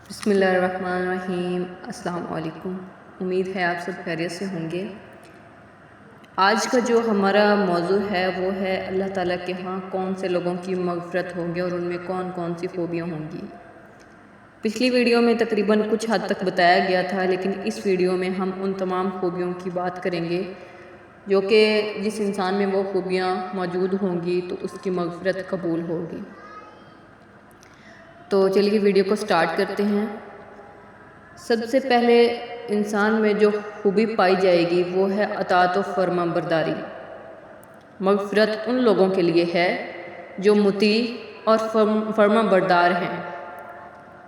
بسم اللہ الرحمن الرحیم۔ السلام علیکم، امید ہے آپ سب خیریت سے ہوں گے۔ آج کا جو ہمارا موضوع ہے وہ ہے اللہ تعالیٰ کے ہاں کون سے لوگوں کی مغفرت ہوگی اور ان میں کون کون سی خوبیاں ہوں گی۔ پچھلی ویڈیو میں تقریباً کچھ حد تک بتایا گیا تھا، لیکن اس ویڈیو میں ہم ان تمام خوبیوں کی بات کریں گے جو کہ جس انسان میں وہ خوبیاں موجود ہوں گی تو اس کی مغفرت قبول ہوگی۔ تو چلیے ویڈیو کو سٹارٹ کرتے ہیں۔ سب سے پہلے انسان میں جو خوبی پائی جائے گی وہ ہے اطاعت و فرما برداری۔ مغفرت ان لوگوں کے لیے ہے جو مطیع اور فرما بردار ہیں۔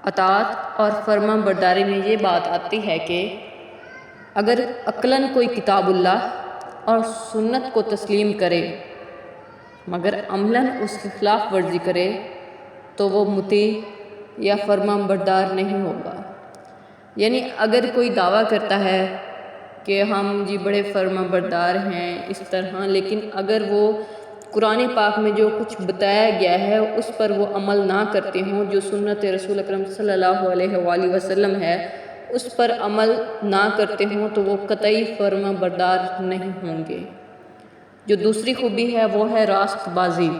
اطاعت اور فرما برداری میں یہ بات آتی ہے کہ اگر عقلاً کوئی کتاب اللہ اور سنت کو تسلیم کرے مگر عملاً اس کی خلاف ورزی کرے تو وہ مطیع یا فرما بردار نہیں ہوگا۔ یعنی اگر کوئی دعویٰ کرتا ہے کہ ہم بڑے فرما بردار ہیں اس طرح، لیکن اگر وہ قرآن پاک میں جو کچھ بتایا گیا ہے اس پر وہ عمل نہ کرتے ہوں، جو سنت رسول اکرم صلی اللہ علیہ وآلہ وسلم ہے اس پر عمل نہ کرتے ہوں تو وہ قطعی فرما بردار نہیں ہوں گے۔ جو دوسری خوبی ہے وہ ہے راست بازی۔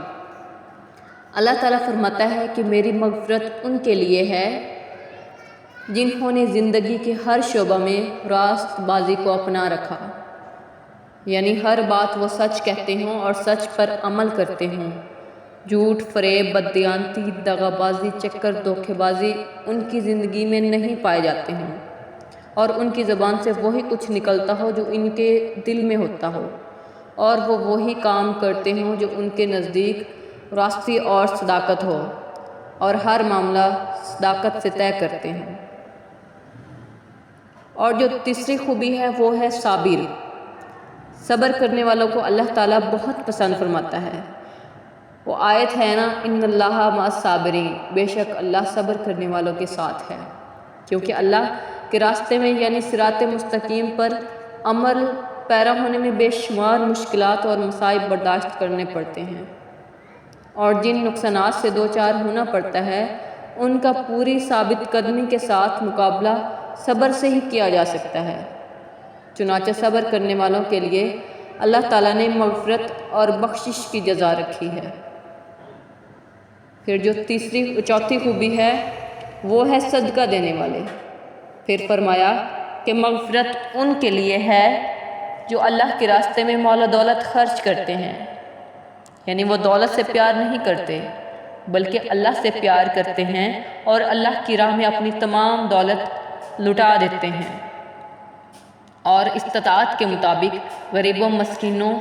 اللہ تعالیٰ فرماتا ہے کہ میری مغفرت ان کے لیے ہے جنہوں نے زندگی کے ہر شعبہ میں راست بازی کو اپنا رکھا، یعنی ہر بات وہ سچ کہتے ہوں اور سچ پر عمل کرتے ہوں۔ جھوٹ، فریب، بددیانتی، دغا بازی، چکر، دھوکے بازی ان کی زندگی میں نہیں پائے جاتے ہوں، اور ان کی زبان سے وہی کچھ نکلتا ہو جو ان کے دل میں ہوتا ہو، اور وہ وہی کام کرتے ہوں جو ان کے نزدیک راستی اور صداقت ہو، اور ہر معاملہ صداقت سے طے کرتے ہیں۔ اور جو تیسری خوبی ہے وہ ہے صابر۔ صبر کرنے والوں کو اللہ تعالیٰ بہت پسند فرماتا ہے۔ وہ آیت ہے نا، ان اللہ مع الصابرین، بے شک اللہ صبر کرنے والوں کے ساتھ ہے، کیونکہ اللہ کے راستے میں یعنی صراط مستقیم پر عمل پیرا ہونے میں بے شمار مشکلات اور مصائب برداشت کرنے پڑتے ہیں، اور جن نقصانات سے دوچار ہونا پڑتا ہے ان کا پوری ثابت قدمی کے ساتھ مقابلہ صبر سے ہی کیا جا سکتا ہے۔ چنانچہ صبر کرنے والوں کے لیے اللہ تعالیٰ نے مغفرت اور بخشش کی جزا رکھی ہے۔ پھر جو چوتھی خوبی ہے وہ ہے صدقہ دینے والے۔ پھر فرمایا کہ مغفرت ان کے لیے ہے جو اللہ کے راستے میں مال و دولت خرچ کرتے ہیں، یعنی وہ دولت سے پیار نہیں کرتے بلکہ اللہ سے پیار کرتے ہیں اور اللہ کی راہ میں اپنی تمام دولت لٹا دیتے ہیں، اور استطاعت کے مطابق غریبوں، مسکینوں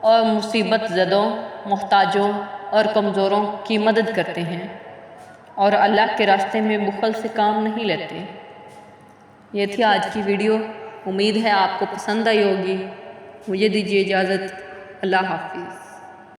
اور مصیبت زدوں، محتاجوں اور کمزوروں کی مدد کرتے ہیں، اور اللہ کے راستے میں بخل سے کام نہیں لیتے۔ یہ تھی آج کی ویڈیو، امید ہے آپ کو پسند آئی ہوگی۔ مجھے دیجیے اجازت، اللہ حافظ۔